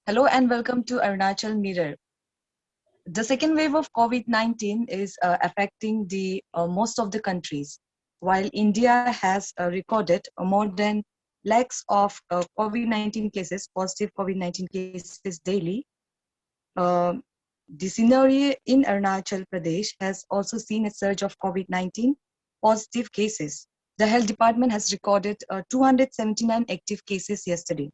Hello and welcome to Arunachal Mirror. The second wave of COVID-19 is affecting the most of the countries. While India has recorded more than lakhs of COVID-19 cases, positive COVID-19 cases daily, uh, the scenario in Arunachal Pradesh has also seen a surge of COVID-19 positive cases. The health department has recorded 279 active cases yesterday.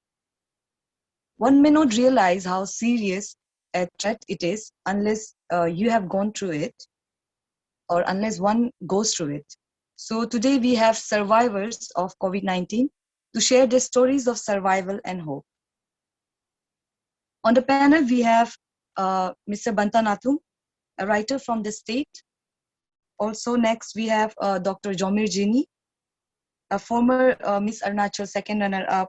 One may not realize how serious a threat it is unless you have gone through it or unless one goes through it. So today we have survivors of COVID-19 to share their stories of survival and hope. On the panel, we have Mr. Banta, a writer from the state. Also next, we have Dr. Jomyir Jini, a former Miss Arunachal second runner-up.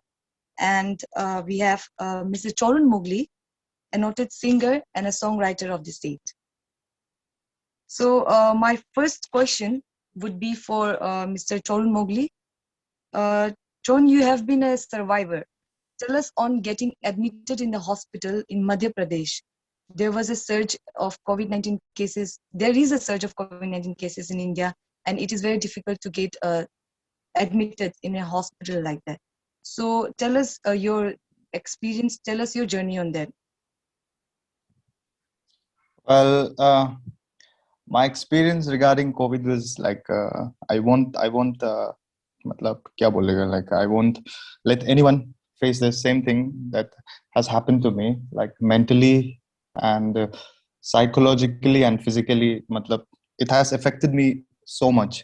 And we have Mr. Chorun Mugli, a noted singer and a songwriter of the state. So my first question would be for Mr. Chorun Mugli. Chorun, you have been a survivor. Tell us on getting admitted in the hospital in Madhya Pradesh. There was a surge of COVID-19 cases. There is a surge of COVID-19 cases in India, and it is very difficult to get admitted in a hospital like that. So tell us your experience, tell us your journey on that. Well, my experience regarding COVID was like I won't मतलब क्या बोलेगा, like I won't let anyone face the same thing that has happened to me, like mentally and psychologically and physically. मतलब it has affected me so much.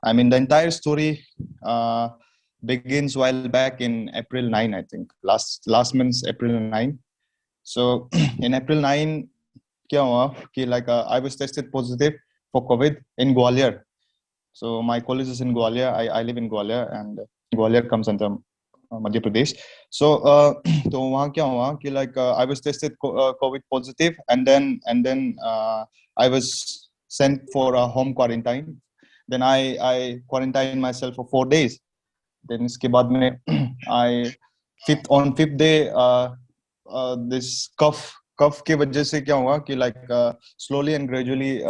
I mean, the entire story begins while back in April 9, I think, last month's April 9. So in April 9, क्या हुआ कि like I was tested positive for COVID in Gwalior. So my college is in Gwalior. I live in Gwalior, and Gwalior comes under Madhya Pradesh. So तो वहाँ क्या हुआ कि like I was tested COVID positive, and then I was sent for a home quarantine. Then I quarantined myself for 4 days. Then इसके बाद में on fifth day this cough के वजह से क्या हुआ कि like slowly and gradually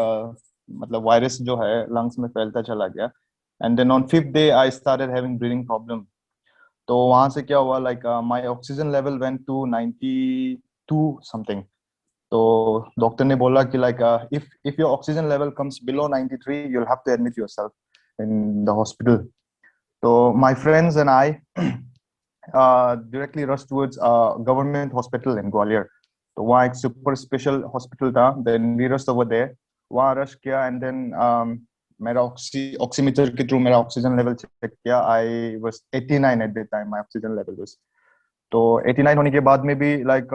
मतलब वायरस जो है lungs में फैलता चला गया. And then on fifth day I started having breathing problem. तो वहाँ से क्या हुआ, like my oxygen level went to 92 something. तो डॉक्टर ने बोला कि like if your oxygen level comes below 93, you'll have to admit yourself in the hospital. So my friends and I directly rushed towards a government hospital in Gwalior. तो वहाँ एक super special hospital था. Then we rushed over there. वहाँ rush किया, and then मेरा oximeter के through मेरा oxygen level check किया. I was 89 at that time. My oxygen level was. तो 89 होने के बाद में भी like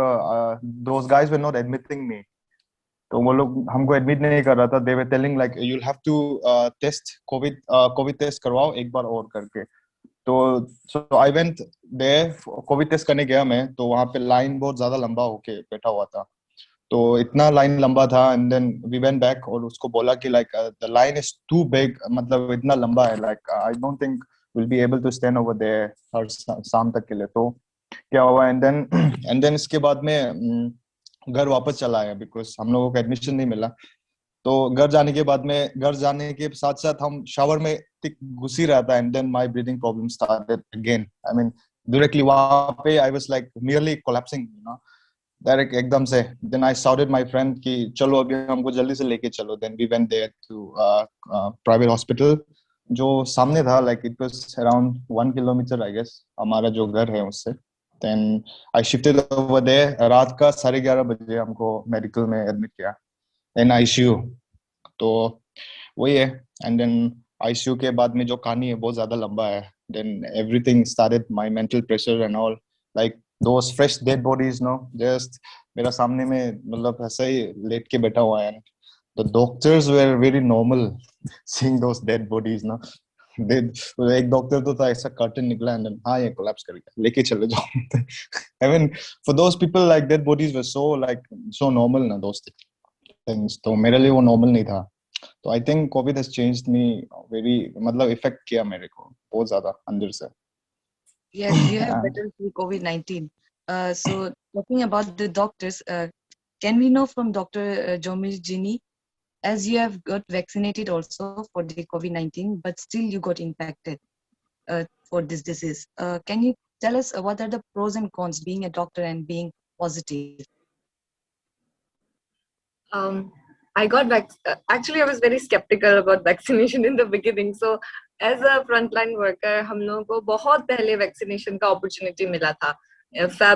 those guys were not admitting me. तो वो लोग हमको admit नहीं कर रहा था. They were telling like you'll have to test COVID test करवाओ एक बार और करके. तो so I went there, COVID test करने गया मैं. तो वहाँ पे लाइन बहुत ज्यादा लंबा होके बैठा हुआ था. तो इतना लाइन लंबा था. And then we went back और उसको बोला कि like the line is too big, मतलब इतना लंबा है, like I don't think we'll be able to stand over there हर शाम तक के लिए. तो क्या हुआ, and then इसके बाद में घर वापस चला आया because हम लोगों को एडमिशन नहीं मिला. तो घर जाने के बाद में घर जाने के साथ साथ हम शावर में घुस ही रहा था. And then my breathing problem started again. I mean directly वहाँ पे I was like nearly collapsing, you know, direct एकदम से. Then I shouted my friend कि चलो अभी हमको जल्दी से लेके चलो. Then we went there to private hospital जो सामने था, like it was around 1 kilometer I guess हमारा जो घर है उससे. Then I shifted over there. रात का 11:30 बजे हमको मेडिकल में एडमिट किया in ICU. तो वही है. And then ICU के बाद में जो कहानी है बहुत ज्यादा लंबा है. Then everything started, my mental pressure and all, like those fresh dead bodies, no, just मेरा सामने में मतलब ऐसा ही लेट के बैठा हुआ है. The doctors were very normal seeing those dead bodies, no. एक डॉक्टर तो था ऐसा कर्टन निकला and then हाँ ये collapse कर गया, लेके चले जाओ. I mean for those people like dead bodies were so normal ना those things. तो मेरे लिए वो normal नहीं था. तो I think COVID has changed me very, मतलब effect किया मेरे को बहुत ज़्यादा अंदर से. Yes, you have battled through COVID-19. So talking about the doctors, can we know from Dr. Jomyir Jini, as you have got vaccinated also for the COVID-19, but still you got impacted for this disease. Can you tell us what are the pros and cons being a doctor and being positive? I got actually I was very skeptical about vaccination in the beginning. So as a frontline worker, हम लोगों को बहुत पहले vaccination का opportunity मिला था.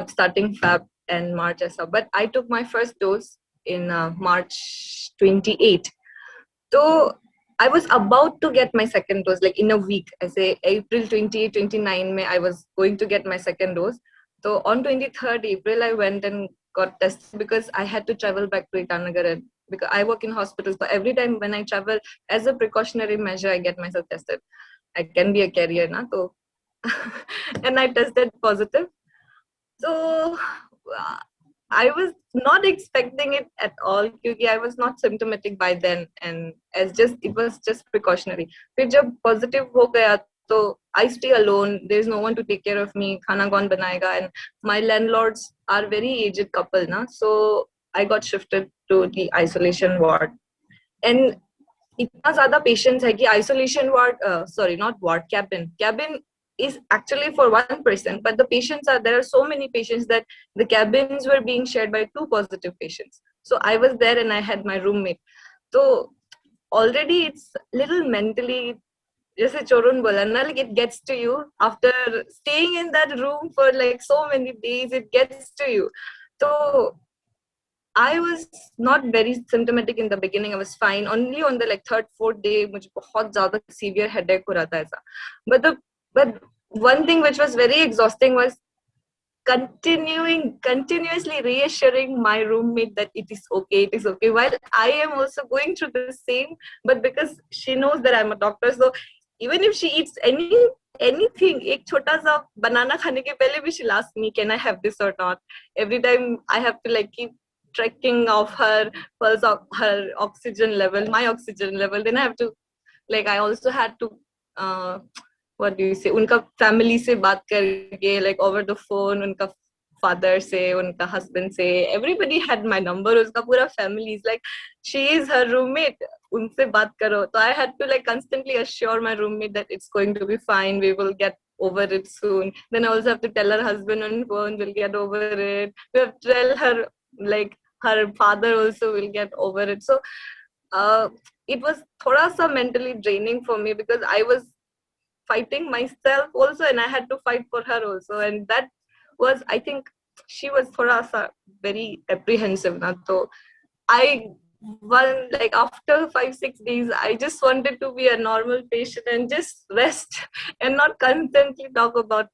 Starting Feb and March ऐसा. But I took my first dose in March 28. So I was about to get my second dose, like in a week. I say April 28, 29 May, I was going to get my second dose. So on 23rd April, I went and got tested because I had to travel back to Itanagar, and because I work in hospitals. So every time when I travel, as a precautionary measure, I get myself tested. I can be a carrier now. So and I tested positive. So I was not expecting it at all because I was not symptomatic by then, and it was just precautionary. फिर जब positive हो गया so I stay alone. There's no one to take care of me. खाना कौन बनाएगा? And my landlords are very aged couple ना, so I got shifted to the isolation ward. And इतना ज़्यादा patients है कि isolation ward, sorry, not ward, cabin is actually for one person, but there are so many patients that the cabins were being shared by 2 positive patients. So I was there and I had my roommate. So already it's little mentally, जैसे Chorun बोला ना, like it gets to you after staying in that room for like so many days, it gets to you. So I was not very symptomatic in the beginning. I was fine. Only on the like 3rd, 4th day, मुझे बहुत ज़्यादा severe headache हो रहा था ऐसा. But one thing which was very exhausting was continuously reassuring my roommate that it is okay, while I am also going through the same, but because she knows that I'm a doctor, so even if she eats anything, एक छोटा सा banana खाने के पहले भी she'll ask me, can I have this or not? Every time I have to like keep tracking of her pulse, of her oxygen level, my oxygen level. Then I have to, like, I also had to what do you say, उनका family से बात करके, like over the phone, उनका father से, उनका husband से, everybody had my number. उसका पूरा family is like, she is her roommate, उनसे बात करो. So I had to like constantly assure my roommate that it's going to be fine, we will get over it soon. Then I also have to tell her husband on phone, we'll get over it. We have to tell her, like, her father also will get over it. So it was thoda sa mentally draining for me because I was fighting myself also and I had to fight for her also, and that was, I think she was thoda sa very apprehensive na. So like after 5-6 days I just wanted to be a normal patient and just rest and not constantly talk about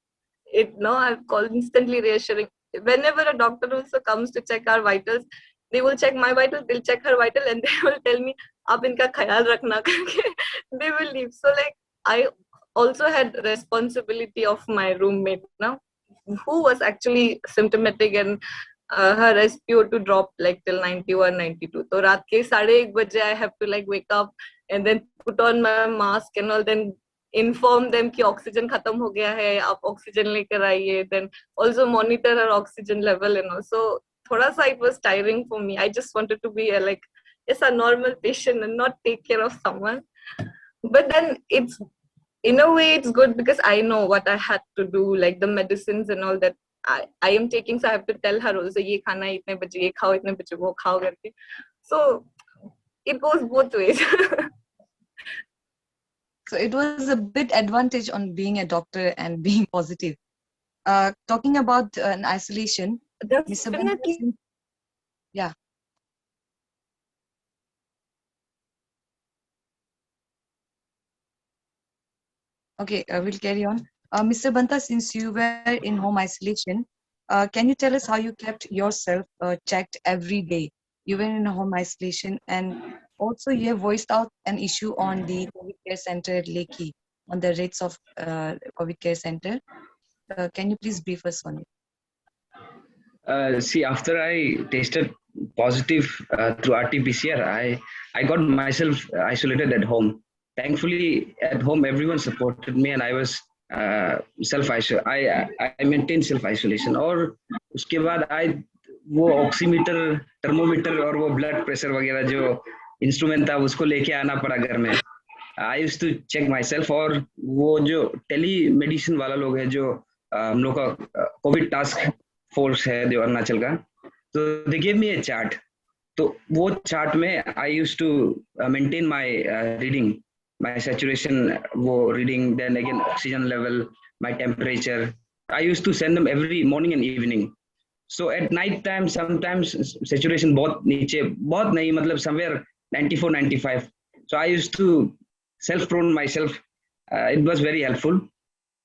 it. No, I'm constantly reassuring. Whenever a doctor also comes to check our vitals, they will check my vital, they'll check her vital, and they will tell me, "Aap inka khayal rakhna." They will leave. So like I also had responsibility of my roommate now, who was actually symptomatic, and her SpO2 dropped like till 91, 92. So raat ke 1:30 baje I have to like wake up and then put on my mask and all, then inform them कि oxygen खत्म हो गया है, आप oxygen लेकर आइए, then also monitor her oxygen level and also थोड़ा सा it was tiring for me. I just wanted to be a normal patient and not take care of someone. But then it's, in a way it's good because I know what I had to do, like the medicines and all that I am taking, so I have to tell her also ये खाना है इतने बजे, ये खाओ इतने बजे, वो खाओ करके. So it goes both ways. So it was a bit advantage on being a doctor and being positive. Talking about an isolation, Mr. Banta, yeah. Okay, we'll carry on. Mr. Banta, since you were in home isolation, can you tell us how you kept yourself checked every day? You were in home isolation, and also you have voiced out an issue on the COVID care center at Lekhi, on the rates of COVID care center. Can you please brief us on it? See, after I tested positive through RT-PCR, I got myself isolated at home. Thankfully, at home, everyone supported me, and I was I maintained self-isolation. Or उसके बाद वो oximeter, thermometer और वो blood pressure वगैरह जो instrument था उसको लेके आना पड़ा घर में. I used to check myself. और वो जो टेली मेडिसिन वाला लोग है जो हम लोग का कोविड टास्क फोर्स है जो अरुणाचल का, तो they give me A chart. तो वो चार्ट में I used to maintain my reading, my saturation वो reading, then again oxygen level, my temperature. I used to send them every morning and evening. So at night time sometimes saturation बहुत नीचे, बहुत नहीं, मतलब somewhere 94 95. So I used to self prone myself. It was very helpful.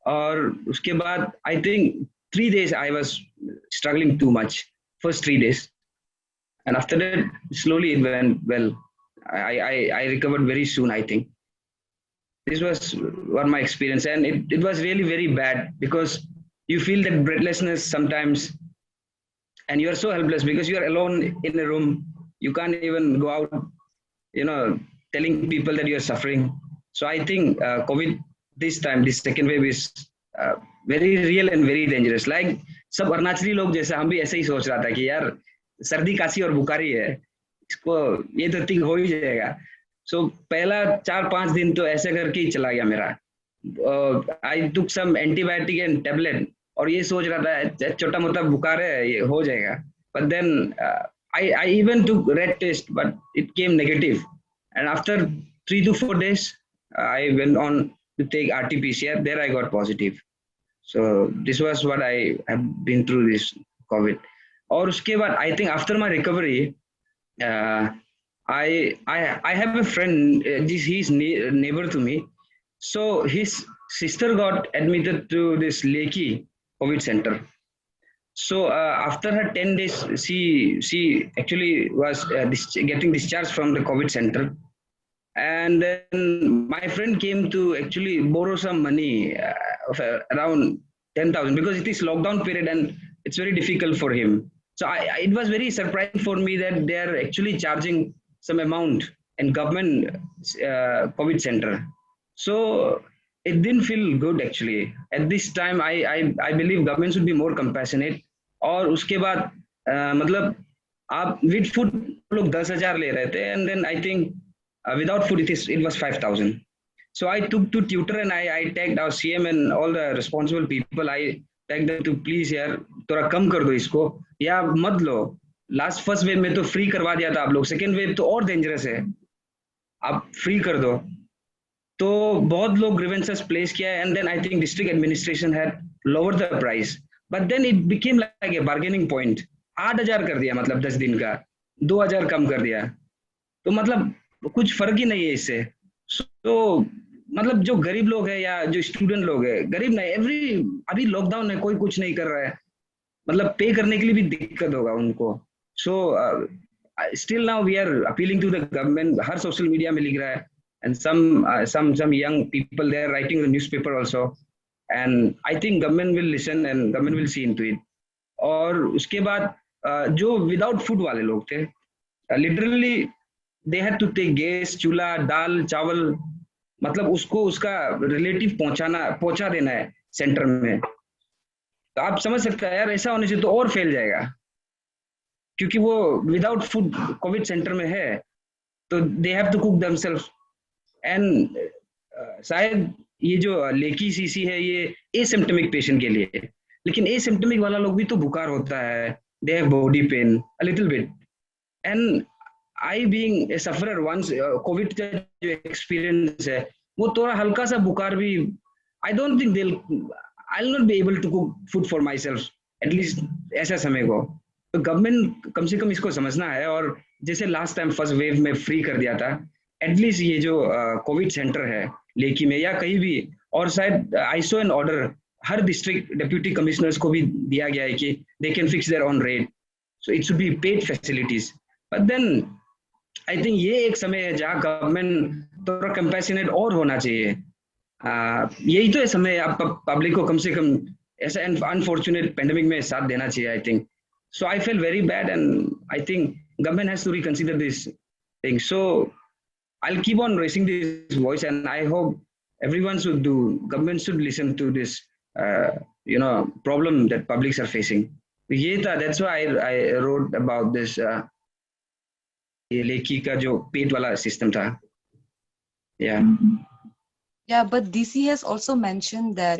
और उसके बाद I think 3 days I was struggling too much, first 3 days, and after that slowly it went well. I recovered very soon. I think this was what my experience, and it was really very bad because you feel that breathlessness sometimes, and you are so helpless because you are alone in a room. You can't even go out, telling people that you are suffering. So I think COVID this time, this second wave is very real and very dangerous. Like सब अरुणाचली लोग जैसा हम भी ऐसे ही सोच रहा था कि यार सर्दी खांसी और बुखारी है, इसको ये तो ठीक हो ही जाएगा. सो पहला 4-5 दिन तो ऐसे करके ही चला गया मेरा. आई टुक सम एंटीबायोटिक एंड टेबलेट और ये सोच रहा था छोटा मोटा बुखार है, ये हो जाएगा. But then I even took red test, but it came negative. And after 3 to 4 days, I went on to take RT-PCR. There I got positive. So this was what I have been through this COVID. और उसके बाद I think after my recovery, I have a friend. He's neighbor to me. So his sister got admitted to this Lekki COVID center. So after her 10 days, she actually was getting discharged from the COVID center. And then my friend came to actually borrow some money of around 10,000 because it is lockdown period and it's very difficult for him. So it was very surprising for me that they are actually charging some amount in government COVID center. So it didn't feel good actually. At this time, I believe government should be more compassionate. और उसके बाद मतलब आप with food लोग 10,000 ले रहे थे, and then I think without food it was 5,000. So I took to tutor and I tagged our CM and all the responsible people. I tagged them to please यार थोड़ा कम कर दो इसको या मत लो. लास्ट फर्स्ट वेव में तो free करवा दिया था आप लोग, सेकेंड वेव तो और डेंजरस है, आप फ्री कर दो. तो बहुत लोग ग्रीवेंसेस प्लेस किया है, and then I think district administration had lower the price, but then it became like a bargaining point. 8,000 कर दिया, मतलब 10 दिन का 2,000 कम कर दिया, तो मतलब कुछ फर्क ही नहीं है इससे. तो मतलब जो गरीब लोग है या जो स्टूडेंट लोग है, गरीब नहीं, अभी लॉकडाउन है, कोई कुछ नहीं कर रहा है, मतलब पे करने के लिए भी दिक्कत होगा उनको. So still now we are appealing to the government. हर सोशल मीडिया में लिख रहा है, and some young people, they are writing the newspaper also, and I think government will listen and government will see into it. और उसके बाद जो without food वाले लोग थे, literally they had to take gas, चूल्हा, दाल, चावल, मतलब उसको उसका रिलेटिव पहुंचा देना है सेंटर में. तो आप समझ सकते हैं यार, ऐसा होने से तो और फैल जाएगा, क्योंकि वो विदाउट फूड कोविड सेंटर में है, तो they have to cook themselves. And शायद ये जो लेकी सीसी है ये एसिम्प्टोमिक पेशेंट के लिए, लेकिन एसिम्प्टोमिक वाला लोग भी तो बुखार होता है, they have body pain a little bit. And I being a sufferer once, Covid का जो एक्सपीरियंस है वो थोड़ा हल्का सा बुखार भी, I don't think I will not be able to cook food for myself at least ऐसा समय को. तो गवर्नमेंट कम से कम इसको समझना है, और जैसे लास्ट टाइम फर्स्ट वेव में फ्री कर दिया था, एटलीस्ट ये जो कोविड सेंटर है लेकी में या कहीं भी, और शायद आई सो एन ऑर्डर हर डिस्ट्रिक्ट डिप्यूटी कमिश्नर्स को भी दिया गया है कि they can fix their own rate, so it should be paid facilities. But then I think ये एक समय है जहाँ गवर्नमेंट थोड़ा कंपैशनेट और होना चाहिए. यही तो है समय, आप पब्लिक को कम से कम ऐसा अनफॉर्चुनेट पेंडेमिक में साथ देना चाहिए. I think so. I feel very bad, and I think government has to reconsider this thing. So I'll keep on raising this voice, and I hope everyone should do. Government should listen to this, problem that publics are facing. ये था, that's why I wrote about this ये लेकी का जो पेट वाला system था. Yeah. Yeah, but DC has also mentioned that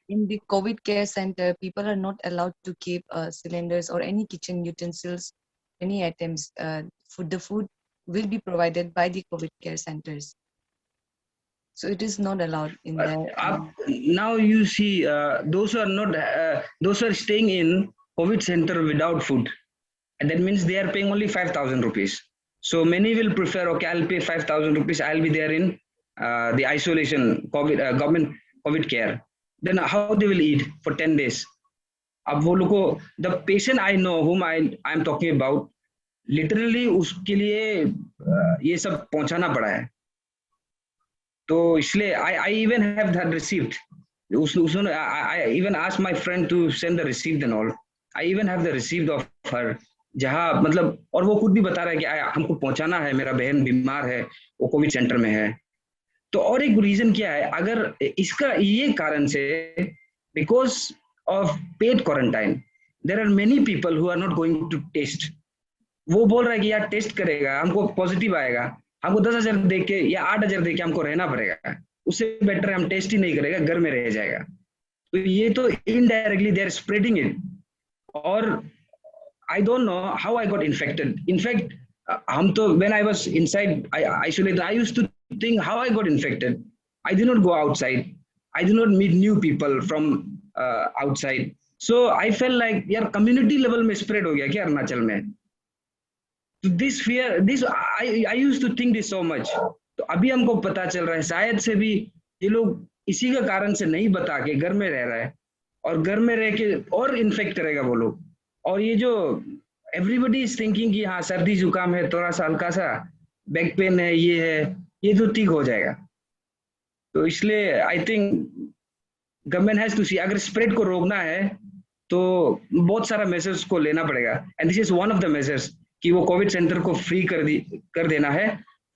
in the COVID care center, people are not allowed to keep cylinders or any kitchen utensils, any items. The food will be provided by the COVID care centers. So it is not allowed in there. Now you see those who are not those who are staying in COVID center without food, and that means they are paying only 5,000 rupees. So many will prefer, okay, I'll pay 5,000 rupees, I'll be there in the isolation COVID government COVID care. Then how they will eat for 10 days? अब वो लोग को, the patient I know whom I'm talking about, literally उसके लिए ये सब पहुंचाना पड़ा है. तो इसलिए I even have that receipt. उसने I even asked my friend to send the receipt and all. I even have the receipt of her. जहाँ मतलब, और वो खुद भी बता रहा है कि हमको पहुंचाना है, मेरा बहन बीमार है, वो कोविड सेंटर में है. तो और एक रीजन क्या है, अगर इसका ये कारण से, because of paid quarantine, there are many people who are not going to test. वो बोल रहा है कि यार टेस्ट करेगा, हमको पॉजिटिव आएगा, हमको 10,000 दे के या 8,000 दे के हमको रहना पड़ेगा, उससे बेटर है हम टेस्ट ही नहीं करेगा, घर में रह जाएगा. तो ये तो indirectly they are spreading it. और I don't know how I got infected. In fact, when I was inside isolated, I used to think how I got infected. I did not go outside. I did not meet new people from outside. So I felt like यार community level में spread हो गया क्या अरुणाचल में. So this fear, I used to think this so much. तो अभी हमको पता चल रहा है शायद से भी ये लोग इसी का कारण से नहीं बता के घर में रह रहा है, और घर में रह के और इन्फेक्ट करेगा वो लोग. और ये जो एवरीबडी इज थिंकिंग कि हाँ सर्दी जुकाम है, थोड़ा सा हल्का सा बैक पेन है, ये तो ठीक हो जाएगा. तो इसलिए I think government has to see, अगर स्प्रेड को रोकना है तो बहुत सारा मेजर्स को लेना पड़ेगा. And this is one of the measures कि वो कोविड सेंटर को फ्री कर देना है,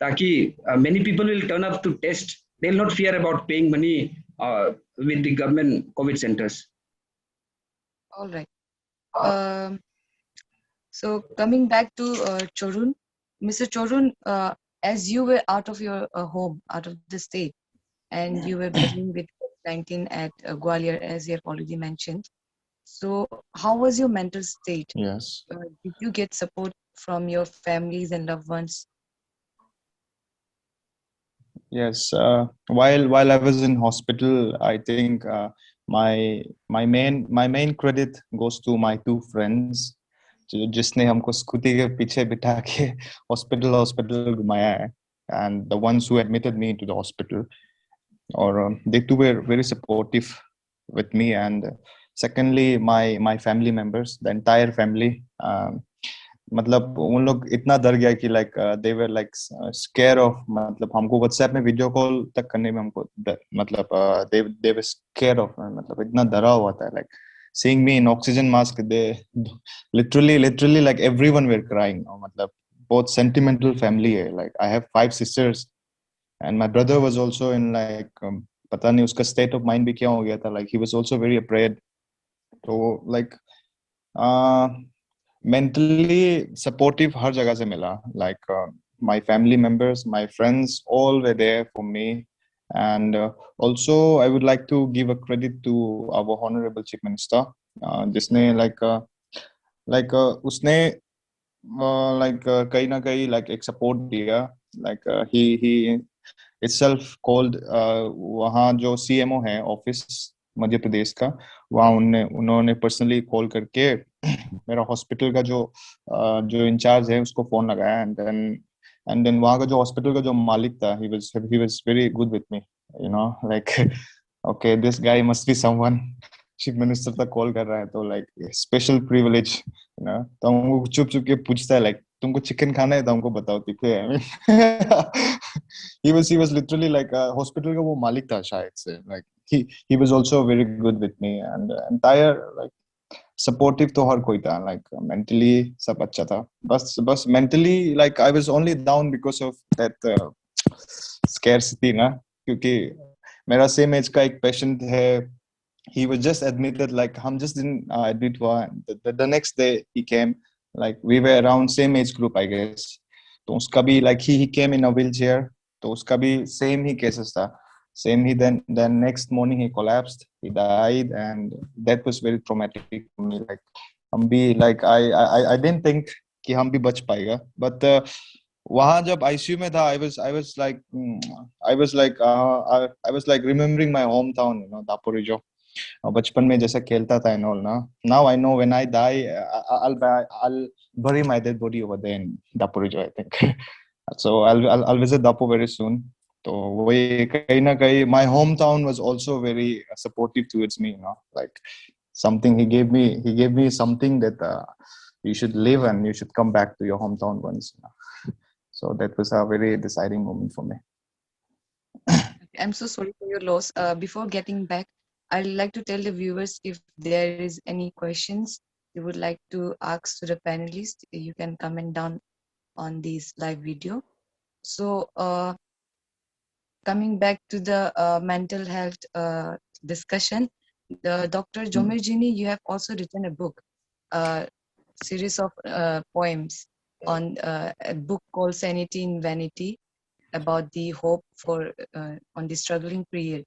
ताकि many people will turn up to test. They will not fear about paying money with the government Covid centres. All right. So coming back to Chorun, Mr. Chorun, as you were out of your home, out of the state, and you were battling with COVID-19 at Gwalior, as you have already mentioned. So how was your mental state? Yes. Did you get support from your families and loved ones? Yes. While I was in hospital, I think my main credit goes to my two friends, जिसने हमको scooty के पीछे बिठा के hospital घुमाया है, and the ones who admitted me into the hospital, or they too were very supportive with me. And secondly, my family members, the entire family, मतलब उन लोग इतना डर गया कि like they were like scared of, मतलब हमको WhatsApp में वीडियो कॉल तक करने में हमको मतलब they were scared of, मतलब इतना डरा हुआ था. like seeing me in oxygen mask, they literally like everyone were crying. मतलब बहुत sentimental family है. like I have 5 sisters and my brother was also in like पता नहीं उसका state of mind भी क्या हो गया था. like he was also very afraid. तो like mentally supportive हर जगह से मिला. like my family members, my friends, all were there for me. And also I would like to give a credit to our honorable chief minister, जिसने like उसने like कहीं ना कहीं like एक support दिया. like he itself called वहाँ जो CMO है ऑफिस मध्य प्रदेश का, वहाँ उन्होंने पर्सनली कॉल करके मेरा हॉस्पिटल का जो इंचार्ज है उसको फोन लगाया. एंड देन वहाँ का जो हॉस्पिटल का जो मालिक था, he was very good with me, you know, like okay, this guy must be someone. Chief minister तक कॉल कर रहा है, तो like special privilege, you know. तो हमको चुप चुप के पूछता है लाइक तुमको चिकन खाना है तो हमको बताओ, तीखे है. he was literally like hospital का वो मालिक था शायद से. like he was also very good with me, and entire like supportive तो हर कोई था. like mentally सब अच्छा था. बस mentally like I was only down because of that scarcity ना, क्योंकि मेरा सेम एज का एक पेशेंट है he was just admitted, like hum just didn't admit हुआ. The next day he came, like we were around same age group I guess. तो उसका भी like he came in a wheelchair, तो उसका भी same ही cases था. Same he then next morning he collapsed, he died, and that was very traumatic for me. Like हम भी like I didn't think कि हम भी बच पाएगा, but वहाँ जब ICU में था, I was like remembering my hometown, you know, Daporijo. बचपन में जैसे खेलता था and all ना. Now I know when I die, I'll bury my dead body over there in Daporijo, I think. So I'll visit Dapo very soon. तो वही कहीं ना कहीं my hometown was also very supportive towards me, you know, like something he gave me something that you should live and you should come back to your hometown once, you know? So that was a very deciding moment for me. I'm so sorry for your loss. Before getting back, I'd like to tell the viewers, if there is any questions you would like to ask to the panelists, you can comment down on this live video. So coming back to the mental health discussion, Dr. Jomyir Jini, you have also written a book, series of poems on a book called Sanity in Vanity, about the hope for on the struggling period.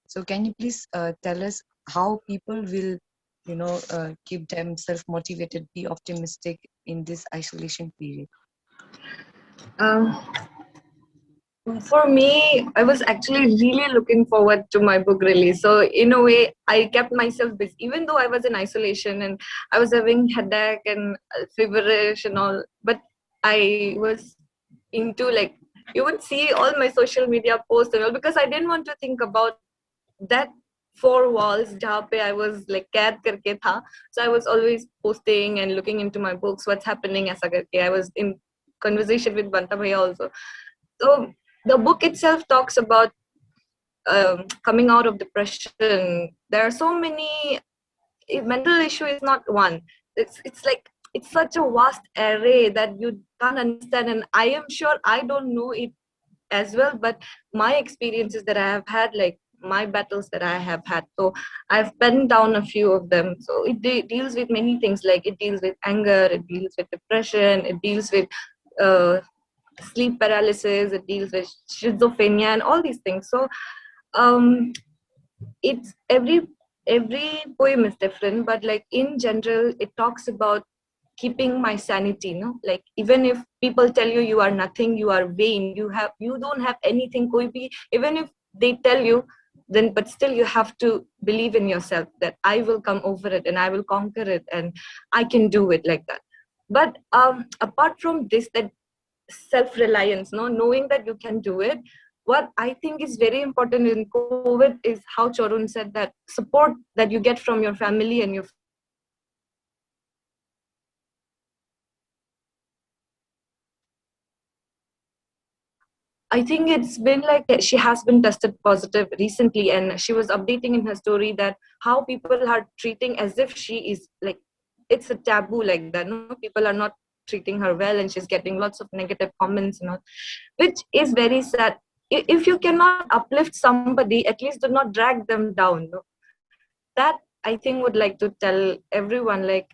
So can you please tell us how people will, you know, keep themselves motivated, be optimistic in this isolation period? Um, for me, I was actually really looking forward to my book release. So in a way, I kept myself busy, even though I was in isolation and I was having headache and feverish and all. But I was into, like, you would see all my social media posts and all, because I didn't want to think about that four walls jahan pe I was like kaid karke tha. So I was always posting and looking into my books, what's happening aisa karke. I was in conversation with Banta bhaiya also. So the book itself talks about coming out of depression. There are so many. Mental issue is not one. It's like it's such a vast array that you can't understand, and I am sure I don't know it as well, but my experiences that I have had, like my battles that I have had, so I've penned down a few of them. So it deals with many things, like it deals with anger, it deals with depression, it deals with sleep paralysis, it deals with schizophrenia and all these things. So it's every poem is different, but like in general it talks about keeping my sanity, no? Like even if people tell you you are nothing, you are vain, you don't have anything, koi bhi, even if they tell you, then but still you have to believe in yourself that I will come over it and I will conquer it and I can do it, like that. But apart from this, that self-reliance, no, knowing that you can do it, what I think is very important in COVID is how Chorun said, that support that you get from your family and your I think it's been like she has been tested positive recently, and she was updating in her story that how people are treating as if she is like, it's a taboo like that. No, people are not treating her well, and she's getting lots of negative comments, you know, which is very sad. If you cannot uplift somebody, at least do not drag them down. No? That I think would like to tell everyone, like,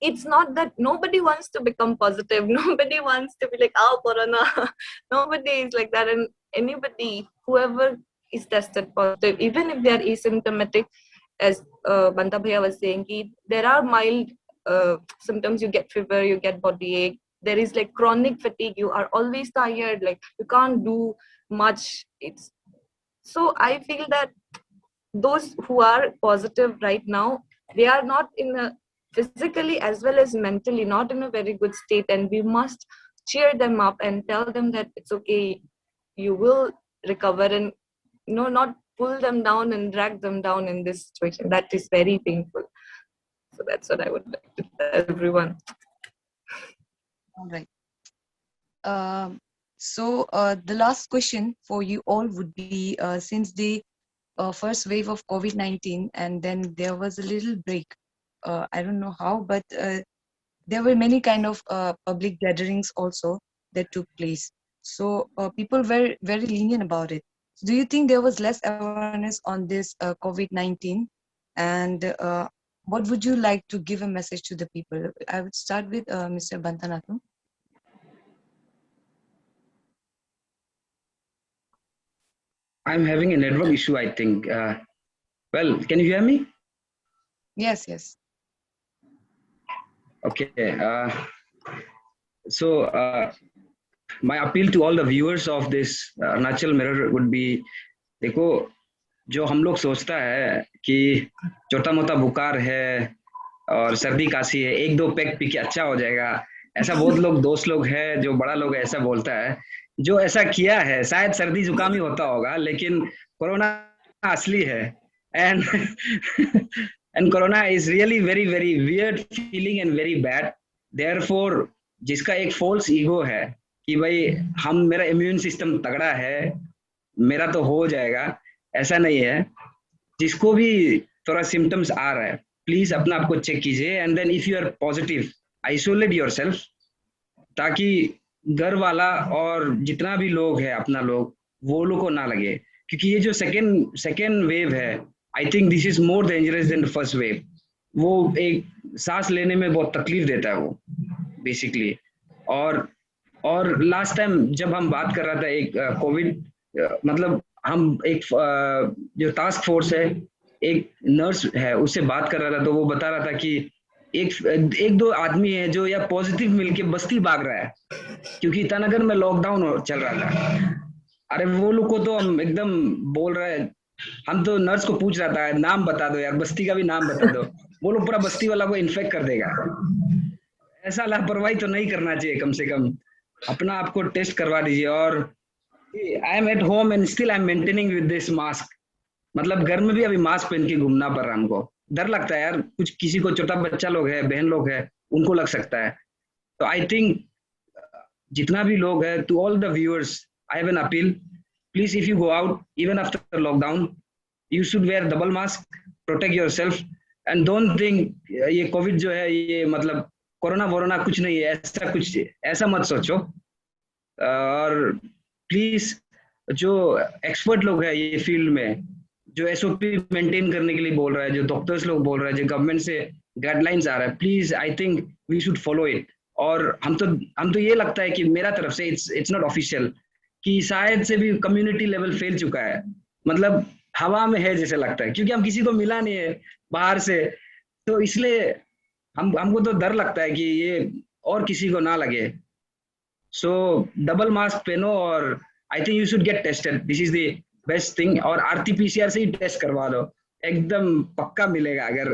it's not that nobody wants to become positive. Nobody wants to be like, oh, corona. Nobody is like that. And anybody, whoever is tested positive, even if they are asymptomatic, as Banta Bhaiya was saying, there are mild symptoms. You get fever, you get body ache. There is like chronic fatigue. You are always tired. Like you can't do much. It's so I feel that those who are positive right now, they are not in a physically as well as mentally not in a very good state, and we must cheer them up and tell them that it's okay, you will recover, and not pull them down and drag them down in this situation that is very painful. So that's what I would like to tell everyone. All right. So the last question for you all would be, since the first wave of COVID-19, and then there was a little break. I don't know how, but there were many kind of public gatherings also that took place. So people were very lenient about it. Do you think there was less awareness on this COVID-19, And what would you like to give a message to the people? I would start with Mr. Banta Natung. I'm having a network issue, I think. Well, can you hear me? Yes, yes. Okay. So my appeal to all the viewers of this Arunachal Mirror would be, देखो जो हम लोग सोचता है कि छोटा मोटा बुखार है और सर्दी काशी है, एक दो पैक पी के अच्छा हो जाएगा, ऐसा बहुत लोग दोस्त लोग हैं जो बड़ा लोग ऐसा बोलता है, जो ऐसा किया है शायद सर्दी जुकाम ही होता होगा, लेकिन कोरोना असली है. And and corona is really very very weird feeling and very bad. Therefore जिसका एक फॉल्स ईगो है कि भाई मेरा इम्यून सिस्टम तगड़ा है, मेरा तो हो जाएगा, ऐसा नहीं है. जिसको भी थोड़ा सिम्टम्स आ रहा है, प्लीज अपना आपको चेक कीजिए, and then if you are positive isolate yourself, ताकि घर वाला और जितना भी लोग है अपना लोग, वो लोग को ना लगे, क्योंकि ये जो सेकेंड वेव है, I think this is more dangerous than the first wave. वो एक सांस लेने में बहुत तकलीफ देता है वो बेसिकली. और लास्ट टाइम जब हम बात कर रहा था एक कोविड, मतलब हम एक जो टास्क फोर्स है, एक नर्स है, उससे बात कर रहा था, तो वो बता रहा था कि एक दो आदमी है जो या पॉजिटिव मिलके बस्ती भाग रहा है, क्योंकि ईटानगर में लॉकडाउन चल रहा था. अरे वो लोग को तो हम एकदम बोल रहे हैं, हम तो नर्स को पूछ रहा था नाम बता दो यार, बस्ती का भी नाम बता दो, वो लोग पूरा बस्ती वाला को इन्फेक्ट कर देगा. ऐसा लापरवाही तो नहीं करना चाहिए, कम से कम अपना आपको टेस्ट करवा दीजिए. और I am at home and still I am maintaining with this mask, मतलब घर में भी अभी मास्क पहन के घूमना पड़ रहा है हमको. डर लगता है यार, कुछ किसी को छोटा बच्चा लोग है, बहन लोग है, उनको लग सकता है. तो आई थिंक जितना भी लोग है, to all the viewers I have an appeal, please if you go out even after lockdown, you should wear double mask, protect yourself, and don't think ये कोविड जो है ये मतलब कोरोना वोरोना कुछ नहीं है, ऐसा मत सोचो. और प्लीज जो एक्सपर्ट लोग हैं ये फील्ड में, जो एसओपी मेंटेन करने के लिए बोल रहा है, जो डॉक्टर्स लोग बोल रहे हैं, जो गवर्नमेंट से गाइडलाइंस आ रहा है, please I think we should follow it. और हम तो ये लगता है कि मेरा तरफ से इट्स नॉट ऑफिशियल, कि शायद से भी कम्युनिटी लेवल फैल चुका है, मतलब हवा में है जैसे लगता है, क्योंकि हम किसी को मिला नहीं है बाहर से, तो इसलिए हमको तो डर लगता है कि ये और किसी को ना लगे. सो डबल मास्क पहनो, और I think you should get tested, this is the best thing. और आरटीपीसीआर से ही टेस्ट करवा दो, एकदम पक्का मिलेगा अगर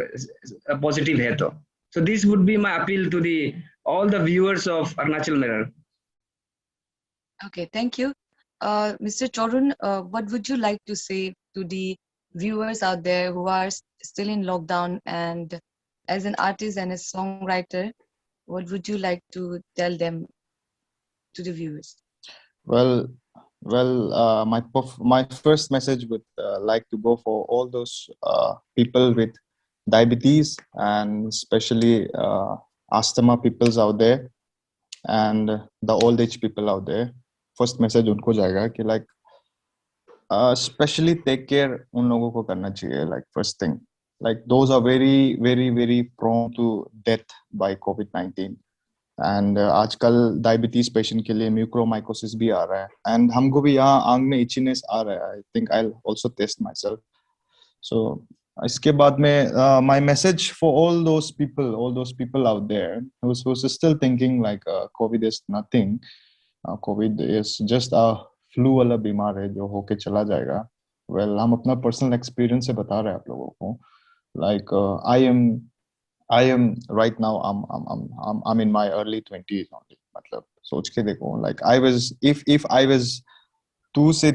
पॉजिटिव है तो. So this would be my appeal to the all the viewers of Arunachal Mirror. Okay, thank you. Mr. Chorun, what would you like to say to the viewers out there who are still in lockdown, and as an artist and a songwriter, what would you like to tell them, to the viewers? My first message would like to go for all those people with diabetes, and especially asthma peoples out there, and the old age people out there. First message उनको जाएगा कि like especially take care उन लोगों को करना चाहिए. Like first thing, like those are very very very prone to death by COVID-19. And आजकल diabetes patient के लिए म्यूकोरमाइकोसिस भी आ रहा है, एंड हमको भी यहाँ आंग में इचीनेस आ रहा है. I think I will also test myself. So इसके बाद में my message for all those people out there who's still thinking like COVID is nothing, COVID is just a flu वाला बीमार है जो होके चला जाएगा. Well, हम अपना पर्सनल एक्सपीरियंस से बता रहे हैं आप लोगों को. Like I am right now I'm in my early 20s only. मतलब सोच के देखो, like I was if I was 2 से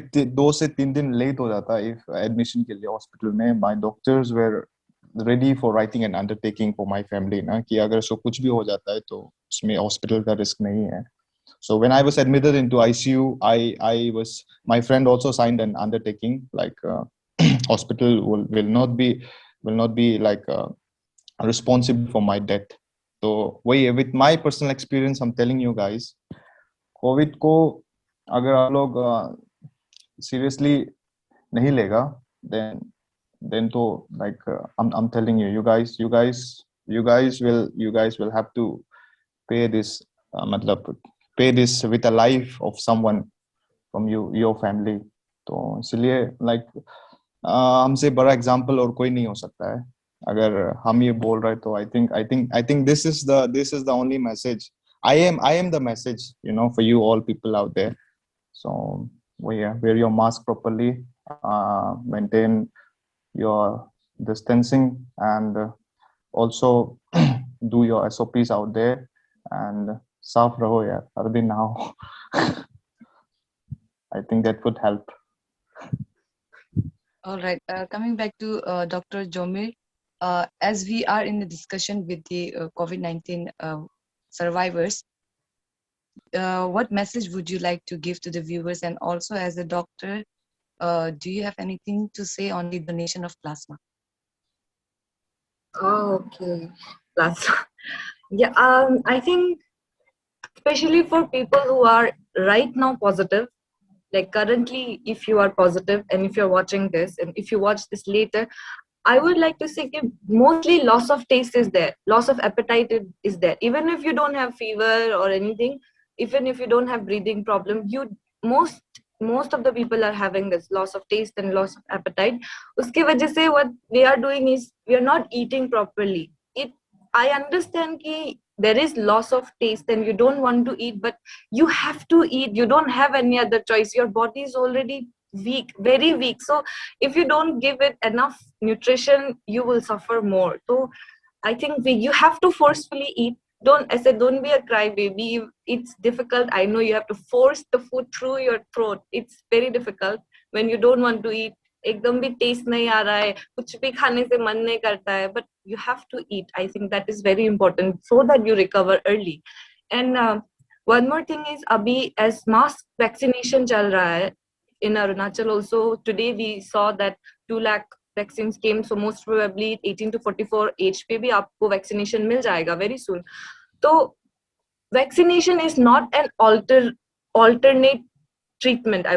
3 दिन लेट हो जाता if एडमिशन के लिए हॉस्पिटल में, my doctors were ready for writing an undertaking for my family ना, कि अगर उसको कुछ भी हो जाता है तो उसमें हॉस्पिटल का रिस्क नहीं है. So when I was admitted into ICU, my friend also signed an undertaking like hospital will not be like responsible for my death. So with my personal experience I'm telling you guys, COVID को अगर आप लोग seriously नहीं लेगा, then then to like I'm telling you, you guys will have to pay this matlab pay this with a life of someone from your family. तो इसलिए like हमसे बड़ा एग्जाम्पल और कोई नहीं हो सकता है अगर हम ये बोल रहे तो I think this is the only message. I am the message, for you all people out there. So wear your mask properly, maintain your distancing, and also do your SOPs out there, and saaf raho yaar, har din nao. I think that would help. All right. Coming back to Dr. Jomyir, as we are in the discussion with the COVID-19 survivors, what message would you like to give to the viewers? And also, as a doctor, do you have anything to say on the donation of plasma? Oh, okay. Plasma. Yeah, I think especially for people who are right now positive, like currently, if you are positive and if you're watching this and if you watch this later, I would like to say that mostly loss of taste is there, loss of appetite is there. Even if you don't have fever or anything, even if you don't have breathing problem, most of the people are having this loss of taste and loss of appetite. Uske wajah se what we are doing is we are not eating properly. I understand ki there is loss of taste and you don't want to eat, but you have to eat. You don't have any other choice. Your body is already weak, very weak. So if you don't give it enough nutrition, you will suffer more. So I think you have to forcefully eat. Don't be a crybaby. It's difficult. I know you have to force the food through your throat. It's very difficult when you don't want to eat. एकदम भी test नहीं आ रहा है, कुछ भी खाने से मन नहीं करता है, but you have to eat. I think that is very important so that you recover early. And one more thing is abhi as mass vaccination chal raha hai in Arunachal also, today we saw that 2 lakh vaccines came, so most probably 18 to 44 age पे भी आपको vaccination मिल जाएगा very soon. तो vaccination is not an alternate treatment. I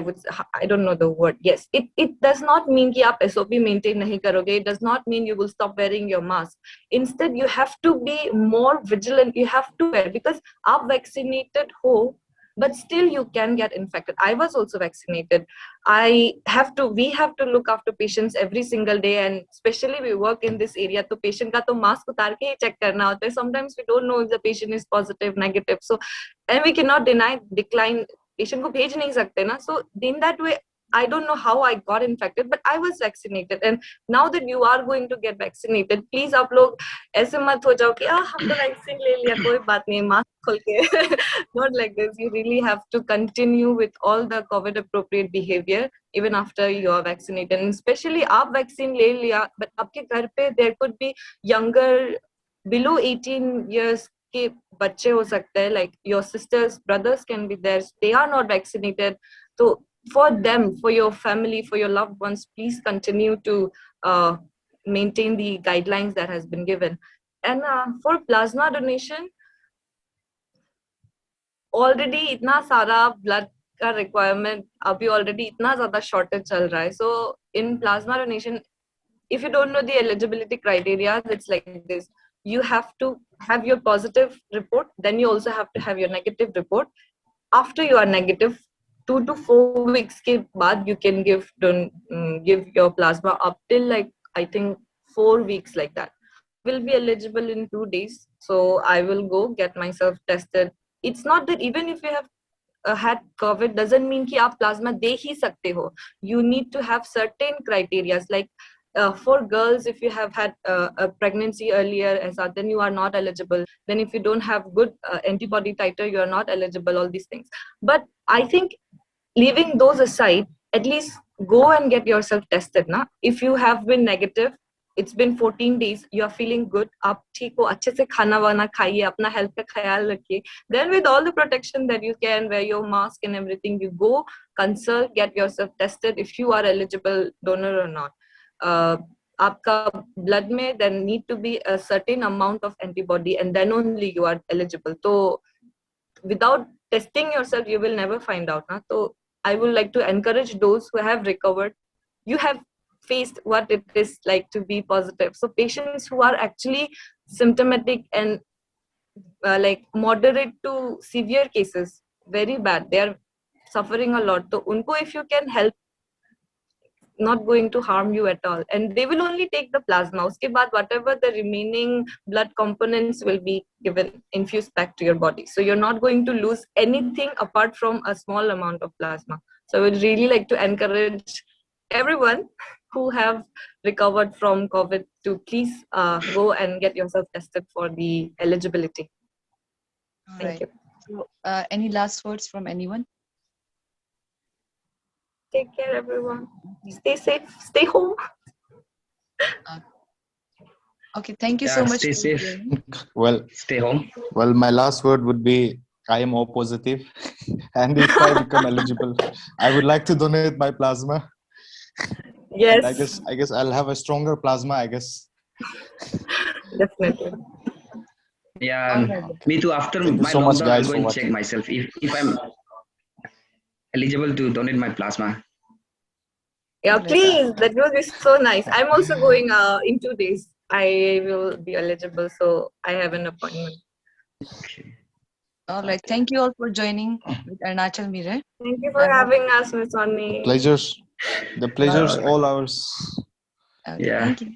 don't know the word. Yes, it does not mean कि आप SOP maintain नहीं करोगे. It does not mean you will stop wearing your mask. Instead, you have to be more vigilant. You have to wear, because आप vaccinated हो, but still you can get infected. I was also vaccinated. We have to look after patients every single day, and especially we work in this area, तो patient का तो mask उतार के ही check करना होता है. Sometimes we don't know if the patient is positive, negative. So, and we cannot decline patient को भेज नहीं सकते ना. So in that way, I don't know how I got infected, but I was vaccinated. And now that you are going to get vaccinated, please आप लोग ऐसे मत हो जाओ कि हम तो वैक्सीन ले लिया, कोई बात नहीं, मास्क खोल के. Not like this. You really have to continue with all the COVID appropriate behavior even after you are vaccinated. And especially आप वैक्सीन ले लिया, but आपके घर पे there could be younger below 18 years के बच्चे हो सकते हैं, like your sisters, brothers can be there, they are not vaccinated. So for them, for your family, for your loved ones, please continue to maintain the guidelines that has been given. And for plasma donation, already इतना सारा blood का requirement, अभी already इतना ज़्यादा shortage चल रहा है. So in plasma donation, if you don't know the eligibility criteria, it's like this. You have to have your positive report, then you also have to have your negative report. After you are negative, 2 to 4 weeks ke baad you can give your plasma up till like I think 4 weeks like that. Will be eligible in 2 days, so I will go get myself tested. It's not that even if you have had COVID doesn't mean कि आप plasma दे ही सकते हो. You need to have certain criteria, like for girls, if you have had a pregnancy earlier, then you are not eligible. Then if you don't have good antibody titer, you are not eligible, all these things. But I think leaving those aside, at least go and get yourself tested. Na? If you have been negative, it's been 14 days, you are feeling good, आप ठीक हो, अच्छे से खाना वाना खाइए, अपना health का ख्याल रखिए. Then with all the protection that you can, wear your mask and everything, you go consult, get yourself tested if you are eligible donor or not. आपका blood में there need to be a certain amount of antibody, and then only you are eligible. So without testing yourself, you will never find out. Na? So I would like to encourage those who have recovered. You have faced what it is like to be positive. So patients who are actually symptomatic and like moderate to severe cases, very bad, they are suffering a lot. So unko if you can help, not going to harm you at all, and they will only take the plasma. Uske baad whatever the remaining blood components will be given, infused back to your body, so you're not going to lose anything apart from a small amount of plasma. So I would really like to encourage everyone who have recovered from COVID to please go and get yourself tested for the eligibility. All Thank right. you. So, any last words from anyone? Take care, everyone. Stay safe. Stay home. Okay, thank you Yeah, so much. stay for safe. joining. Well, Stay home. well, my last word would be I am O positive, and if I become eligible, I would like to donate my plasma. And Yes, I guess I'll have a stronger plasma. I guess. definitely. Yeah, All right. me too. After Thank you my so much, lockdown, I'll guys, go for and check watching. myself if I'm eligible to donate my plasma. Yeah, All right. please. That will be so nice. I'm also going in 2 days. I will be eligible, so I have an appointment. Okay. All right. Thank you all for joining with Arunachal Mirror. Thank you I for hope- having us, Mesoni. The pleasure's all ours. Okay, Yeah. thank you.